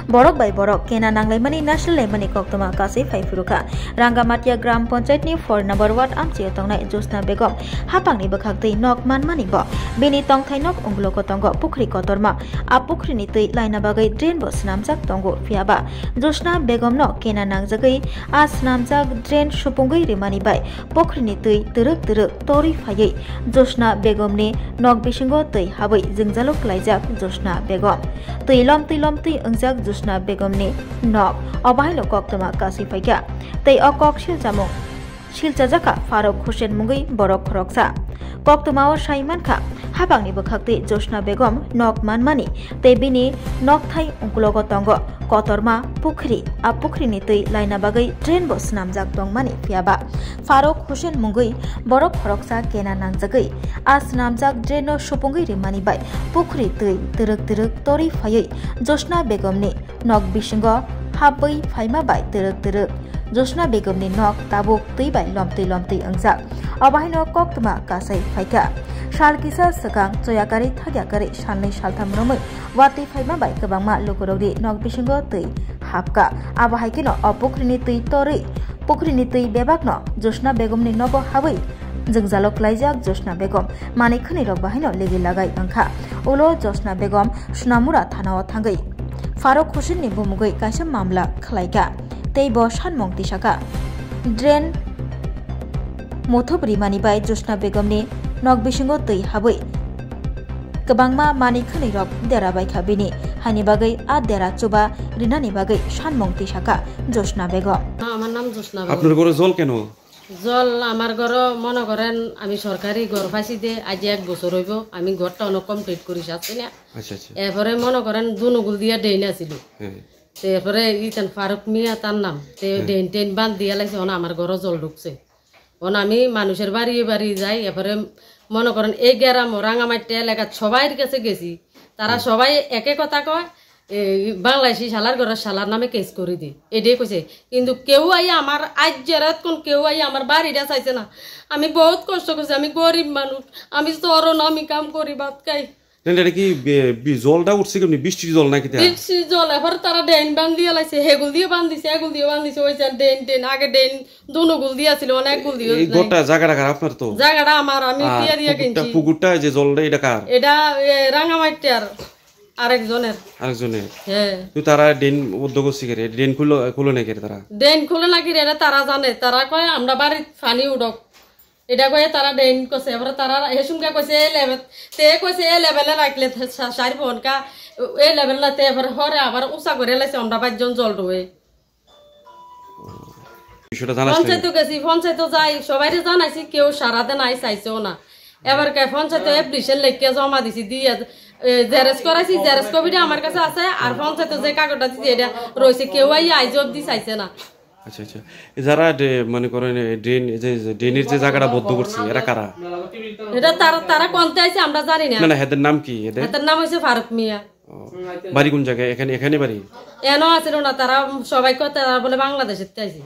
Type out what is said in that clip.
borok bai borok kena nanglaimani national laimani koktoma kasai phaifuruka Rangamatia Gram Panchayat ni 4 number ward amchi tongnai Josna Begum hapangni bakhakti nok manmani bo bini tongthai nok ungloko tongo pukhri kotorma a pukhri ni tui laina bagai drain bo snamjak tongo fiaba Josna Begum no kena nangjagai a snamjak drain supungui rimani bai pukhri ni tui turuk tori phayei Josna Begum ni nok bisingo tui habai jingjalo klaijak Josna Begum tui lom tui angjak Josna Begum ni nok obailo koktoma kasai phaika tei okok silchajaka Faruk Hussein mungui borok khoroksa koktoma o saimankha habangni bakhakti Josna Begum nok manmani tei bini nok thai ungkulogo tongo kotorma pukhri a pukhri ni tui laina bagai drain bo snamjak tongmani fiaba Faruk Hussein mungui borok khoroksa kena nangjagai a snamjak drain no supungui rimani bai pukhri tui turuk tori phayei Josna Begum ni nok bisingo habai phaima bai turuk Josna Begum ni nok tabuk tui bai lom tui angjak abaino koktoma kasai phaika salkisa sakang choyakari thagyakari salnai saltham romoi wati phaima bai kabangma lokorodi nok bisingo tui hapka abahaikino opukrini tui bebakno Josna Begum ni nobo habai jingjalo klaijak Josna Begum manikhani rok bahaino legi lagai angkha ulo Josna Begum Sunamura thanao thangai Faruk Hussein ni bumugai kaisa mamla khlaika tei bo sanmong tisaka drain mothobri mani bai Josna Begum ni nok bisingo tui habai kabangma manikhani rok dera bai khabini hani bagai a dera chuba rinani bagai sanmong tisaka Josna Begum আমার নাম জোসনা বেগম আপনার ঘরে জল কেন জল আমার ঘর মনে করেন আমি সরকারি ঘর পাইছি দে আজ 1 বছর হইব আমি ঘরটা অনেক কমপ্লিট করি আসছি না আচ্ছা আচ্ছা এরপরে মনে করেন দুনুগুল দিয়া ডেইন আছিল হ্যাঁ এরপরে ইতান ফারুক মিয়া তার নাম তে ডেইন বান্ধ দিয়া লাইছে আমার ঘর জল ঢুকছে আমি মানুষের বাড়ি যাই এরপরে মনে করেন এই গ্রাম রাঙ্গামাটি এলাকা সবাইয়ের কাছে গেছি তারা সবাই একে কথা কয় বাংলাদেশি শালার ঘরের শালার নামে কেস করে দি এটাই কইছে কিন্তু কেউ আই আমার আজ জেরাত কোন কেউ আই আমার বাড়িটা চাইছে না আমি বহুত কষ্ট করছি আমি গরিব মানুষ আমি চরণ আমি কাম করি ভাত খাই এটা কি জলটা উঠছে কেমনি বৃষ্টির জল নাকি বৃষ্টির জল এবার তারা ডেন বান্ধ দিয়ে লাইছে হেগুল দিয়ে বান্ধিছে ওই ডেন আগে ডেন দুনুগুল দিয়া ছিল অনেক গুল দিয়ে এই গোটা জায়গাটা কার আপনার তো জায়গাটা আমার আমি দিয়ে কিনছি পুকুরটা যে জলটা এটা কার এটা রাঙ্গামাটির আরেকজনের হ্যাঁ তুই তারা ড্রেন উদ্যোগ শিখে ড্রেন খুলে নাকি তারা ড্রেন খুলে নাকি এটা তারা জানে তারা কয় আমরা বাড়ির পানি উঠক এটা কয়ে তারা ড্রেন কইছে এবার তারা হেসুমকা কইছে এ লেভেলে রাখলে সারি ফোনকা এই লেভেল তে এবার হরে আবার উঁচা করে লাইছে আমরা 5 জন জল ডুবে পঞ্চায়েত গেছি পঞ্চায়েত যাই সবাইরে জানাইছি কেউ সারাতে নাই চাইছেও না এবার কে পঞ্চায়েত অ্যাপ্লিকেশন লিখে জমা দিছি দিয়ে জেরক্স করাইছি জেরক্স কপিটা আমার কাছে আছে আর পঞ্চায়েত যে কাগজটা দিছি এটা রইছে কেউ আইজ অবধি চাইছে না আচ্ছা আচ্ছা যারা মনে করেন ড্রেনের যে জায়গাটা বদ্ধ করছে এরা কারা এটা তারা কোনতে আইছে আমরা জানি না না এদের নাম কি এদের নাম হইছে ফারুক মিয়া বাড়ি কোন জায়গায় এখানে বাড়ি এনো আছে না তারা সবাই কথা বলে বাংলাদেশের আইছে